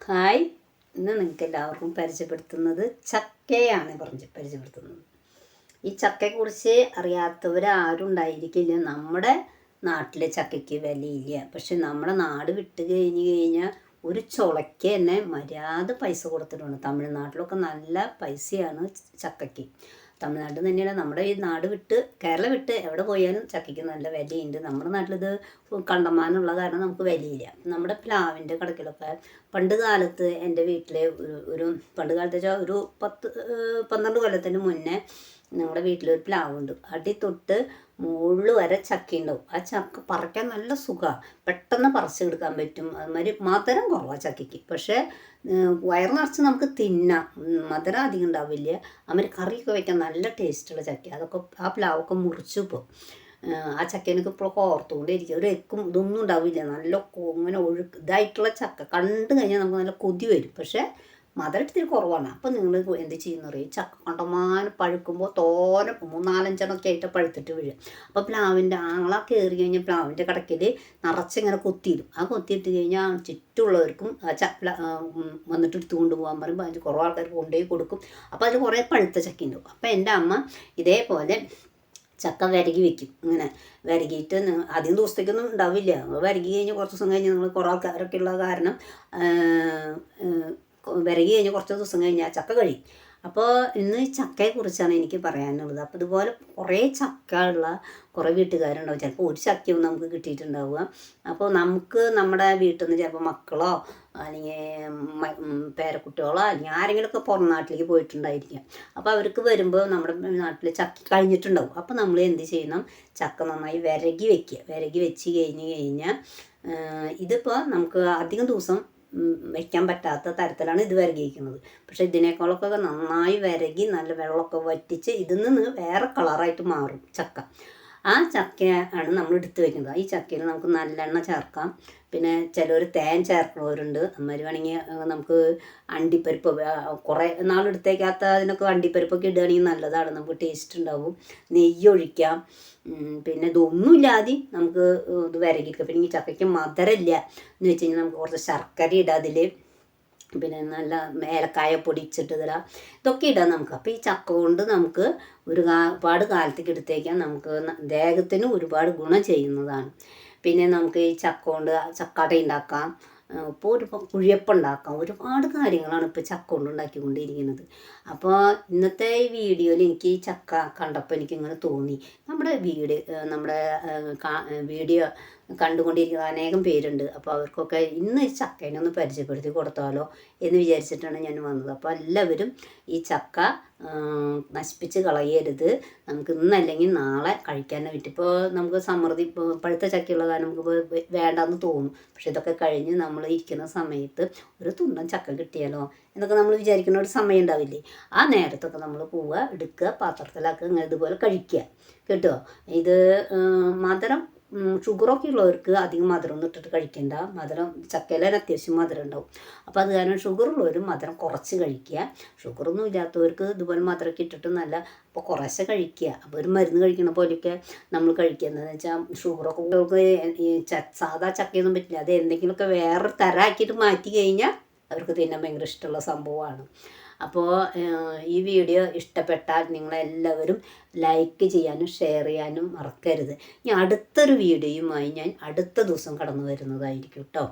Hi, ഇന്ന് നിങ്ങൾക്ക് എല്ലാവർക്കും പരിചയപ്പെടുത്തുന്നത് ചക്കയാണ് പരിചയപ്പെടുത്തുന്നത്. ഈ ചക്കയെക്കുറിച്ച് അറിയാത്തവരാരും ഉണ്ടായിരിക്കില്ല. നമ്മുടെ നാട്ടിലെ ചക്കയ്ക്ക് വിലയില്ല. പക്ഷെ നമ്മുടെ നാട് വിട്ട് കഴിഞ്ഞാൽ ഒരു ചുളയ്ക്ക് തന്നെ മര്യാദ പൈസ കൊടുത്തിട്ടുണ്ട്. തമിഴ്നാട്ടിലൊക്കെ നല്ല പൈസയാണ് ചക്കയ്ക്ക്. തമിഴ്നാട്ടിൽ തന്നെയാണ്. നമ്മുടെ ഈ നാട് വിട്ട് കേരളം വിട്ട് എവിടെ പോയാലും ചക്കയ്ക്ക് നല്ല വിലയുണ്ട്. നമ്മുടെ നാട്ടിലിത് കണ്ടമാനമുള്ള കാരണം നമുക്ക് വിലയില്ല. നമ്മുടെ പ്ലാവിൻ്റെ കടക്കിലൊക്കെ പണ്ട് കാലത്ത് എൻ്റെ വീട്ടിലെ ഒരു പണ്ട് കാലത്ത് വെച്ചാൽ ഒരു 12 കൊല്ലത്തിന് മുന്നേ ഞങ്ങളുടെ വീട്ടിലൊരു പ്ലാവുണ്ട്. അടി തൊട്ട് മുകളിൽ വരെ ചക്ക ഉണ്ടാവും. ആ ചക്ക പറിക്കാൻ നല്ല സുഖമാണ്, പെട്ടെന്ന് പറിച്ചെടുക്കാൻ പറ്റും. അതുമാതിരി മധുരം കുറവാണ് ചക്കയ്ക്ക്, പക്ഷേ വയറ് നിറച്ച് നമുക്ക് തിന്നാം. മധുരം അധികം ഉണ്ടാവില്ല. അതുമാതിരി കറിയൊക്കെ വയ്ക്കാൻ നല്ല ടേസ്റ്റുള്ള ചക്ക. അതൊക്കെ ആ പ്ലാവൊക്കെ മുറിച്ചു ഇപ്പോൾ. ആ ചക്കേനൊക്കെ ഇപ്പോൾ കോർത്തുകൊണ്ടിരിക്കുക. ഒരു എക്കും ഇതൊന്നും ഉണ്ടാവില്ല. നല്ല ഇങ്ങനെ ഇതായിട്ടുള്ള ചക്ക കണ്ടു കഴിഞ്ഞാൽ നമുക്ക് നല്ല കൊതി വരും. പക്ഷേ മധുരം ഇത്തിരി കുറവാണ്. അപ്പോൾ നിങ്ങൾ എന്ത് ചെയ്യുന്ന പറയും, ചക്ക കണ്ടമാനം പഴുക്കുമ്പോൾ തോനെ 3-4-5 ആയിട്ട് പഴുത്തിട്ട് വീഴും. അപ്പോൾ പ്ലാവിൻ്റെ ആങ്ങള കയറി കഴിഞ്ഞാൽ പ്ലാവിൻ്റെ കടക്കിൽ നിറച്ചിങ്ങനെ കൊത്തിയിടും. ആ കൊത്തിയിട്ട് കഴിഞ്ഞാൽ ചുറ്റുമുള്ളവർക്കും വന്നിട്ട് എടുത്തു കൊണ്ടുപോകാൻ പറയുമ്പോൾ അതിന് കുറേ ആൾക്കാർക്ക് കൊണ്ടുപോയി കൊടുക്കും. അപ്പോൾ അതിൽ കുറേ പഴുത്ത ചക്ക ഉണ്ടാവും. അപ്പോൾ എൻ്റെ അമ്മ ഇതേപോലെ ചക്ക വിരകി വെക്കും. ഇങ്ങനെ വിരകിയിട്ട് അധികം ദിവസത്തേക്കൊന്നും ഉണ്ടാവില്ല. വിരകി കഴിഞ്ഞ് കുറച്ച് ദിവസം കഴിഞ്ഞ് നമ്മൾ കുറേ ആൾക്കാരൊക്കെ ഉള്ള കാരണം വിരകി കഴിഞ്ഞ് കുറച്ച് ദിവസം കഴിഞ്ഞാൽ ചക്ക കഴിയും. അപ്പോൾ ഇന്ന് ചക്കയെക്കുറിച്ചാണ് എനിക്ക് പറയാനുള്ളത്. അപ്പോൾ ഇതുപോലെ കുറേ ചക്ക ഉള്ള കുറേ വീട്ടുകാരുണ്ടാവും. ചിലപ്പോൾ ഒരു ചക്കയും നമുക്ക് കിട്ടിയിട്ടുണ്ടാവുക. അപ്പോൾ നമുക്ക് നമ്മുടെ വീട്ടിൽ നിന്ന് ചിലപ്പോൾ മക്കളോ അല്ലെങ്കിൽ പേരക്കുട്ടികളോ അല്ലെങ്കിൽ ആരെങ്കിലുമൊക്കെ പുറം നാട്ടിലേക്ക് പോയിട്ടുണ്ടായിരിക്കാം. അപ്പോൾ അവർക്ക് വരുമ്പോൾ നമ്മുടെ നാട്ടിൽ ചക്ക കഴിഞ്ഞിട്ടുണ്ടാവും. അപ്പോൾ നമ്മൾ എന്ത് ചെയ്യണം, ചക്ക നന്നായി വിരകി വെക്കുക. വിരകി വെച്ച് കഴിഞ്ഞാൽ ഇതിപ്പോൾ നമുക്ക് അധികം ദിവസം വയ്ക്കാൻ പറ്റാത്ത തരത്തിലാണ് ഇത് വിരകിയിരിക്കുന്നത്. പക്ഷേ ഇതിനേക്കാളൊക്കെ നന്നായി വിരകി നല്ല വെള്ളമൊക്കെ വറ്റിച്ച് ഇതിൽ നിന്ന് വേറെ കളറായിട്ട് മാറും ചക്ക. ആ ചക്ക ആണ് നമ്മൾ എടുത്ത് വയ്ക്കുന്നത്. ഈ ചക്കയിൽ നമുക്ക് നല്ലെണ്ണ ചേർക്കാം. പിന്നെ ചിലർ തേൻ ചേർക്കുന്നവരുണ്ട്. അമ്മര് വേണമെങ്കിൽ നമുക്ക് അണ്ടിപ്പരിപ്പ് കുറേ നാളെടുത്തേക്കാത്ത അതിനൊക്കെ അണ്ടിപ്പരിപ്പൊക്കെ ഇടുകയാണെങ്കിൽ നല്ലതാണ്, നമുക്ക് ടേസ്റ്റ് ഉണ്ടാവും. നെയ്യ് ഒഴിക്കാം. പിന്നെ ഇതൊന്നുമില്ലാതെ നമുക്ക് ഇത് വിരകിക്കുക. പിന്നെ ഈ ചക്കയ്ക്ക് മധുരമില്ല എന്ന് വെച്ച് കഴിഞ്ഞാൽ നമുക്ക് കുറച്ച് ശർക്കര ഇടാം അതിൽ. പിന്നെ നല്ല ഏലക്കായ പൊടിച്ചിട്ട് തരാം, ഇതൊക്കെ ഇടാം നമുക്ക്. അപ്പോൾ ഈ ചക്ക കൊണ്ട് നമുക്ക് ഒരുപാട് കാലത്തേക്ക് എടുത്തേക്കാൻ നമുക്ക് ദേഹത്തിന് ഒരുപാട് ഗുണം ചെയ്യുന്നതാണ്. പിന്നെ നമുക്ക് ഈ ചക്ക കൊണ്ട് ചക്കാട്ട ഉണ്ടാക്കാം. ഇപ്പോൾ ഒരു കുഴിയപ്പം ഉണ്ടാക്കാം. ഒരുപാട് കാര്യങ്ങളാണ് ഇപ്പോൾ ചക്ക കൊണ്ട് ഉണ്ടാക്കിക്കൊണ്ടിരിക്കുന്നത്. അപ്പോൾ ഇന്നത്തെ ഈ വീഡിയോയിൽ എനിക്ക് ഈ ചക്ക കണ്ടപ്പോൾ എനിക്കിങ്ങനെ തോന്നി, നമ്മുടെ വീഡിയോ കണ്ടുകൊണ്ടിരിക്കുന്ന അനേകം പേരുണ്ട്. അപ്പോൾ അവർക്കൊക്കെ ഇന്ന് ഈ ചക്കേനെ ഒന്ന് പരിചയപ്പെടുത്തി കൊടുത്താലോ എന്ന് വിചാരിച്ചിട്ടാണ് ഞാൻ വന്നത്. അപ്പോൾ എല്ലാവരും ഈ ചക്ക നശിപ്പിച്ച് കളയരുത്. നമുക്ക് ഇന്നല്ലെങ്കിൽ നാളെ കഴിക്കാനായിട്ട്. ഇപ്പോൾ നമുക്ക് സമൃദ്ധി പഴുത്ത ചക്കയുള്ള കാരണം നമുക്ക് വേണ്ടാന്ന് തോന്നും. പക്ഷെ ഇതൊക്കെ കഴിഞ്ഞ് നമ്മൾ ഇരിക്കുന്ന സമയത്ത് ഒരു തുണ്ടൻ ചക്ക കിട്ടിയാലോ എന്നൊക്കെ നമ്മൾ വിചാരിക്കുന്ന ഒരു സമയം ഉണ്ടാവില്ലേ. ആ നേരത്തൊക്കെ നമ്മൾ പോവുക, എടുക്കുക, പാത്രത്തിലാക്കുക, ഇങ്ങനെ ഇതുപോലെ കഴിക്കുക കേട്ടോ. ഇത് മധുരം ഷുഗറൊക്കെ ഉള്ളവർക്ക് അധികം മധുരം ഒന്നും ഇട്ടിട്ട് കഴിക്കണ്ട. മധുരം ചക്കയിലെ അത്യാവശ്യം മധുരം ഉണ്ടാവും. അപ്പോൾ അത് കാരണം ഷുഗറുള്ളവർ മധുരം കുറച്ച് കഴിക്കുക. ഷുഗറൊന്നും ഇല്ലാത്തവർക്ക് ഇതുപോലെ മധുരമൊക്കെ ഇട്ടിട്ട് നല്ല അപ്പോൾ കുറേശ്ശെ കഴിക്കുക. അപ്പോൾ ഒരു മരുന്ന് കഴിക്കണ പോലെയൊക്കെ നമ്മൾ കഴിക്കുന്നതെന്ന് വെച്ചാൽ ഷുഗറൊക്കെ കുട്ടികൾക്ക് സാധാ ചക്കയൊന്നും പറ്റില്ല. അത് എന്തെങ്കിലുമൊക്കെ വേറെ തരാക്കിയിട്ട് മാറ്റി കഴിഞ്ഞാൽ അവർക്ക് തിന്നാൻ ഭയങ്കര ഇഷ്ടമുള്ള സംഭവമാണ്. അപ്പോൾ ഈ വീഡിയോ ഇഷ്ടപ്പെട്ടാൽ നിങ്ങളെല്ലാവരും ലൈക്ക് ചെയ്യാനും ഷെയർ ചെയ്യാനും മറക്കരുത്. ഇനി അടുത്തൊരു വീഡിയോയുമായി ഞാൻ അടുത്ത ദിവസം കടന്നു വരുന്നതായിരിക്കും കേട്ടോ.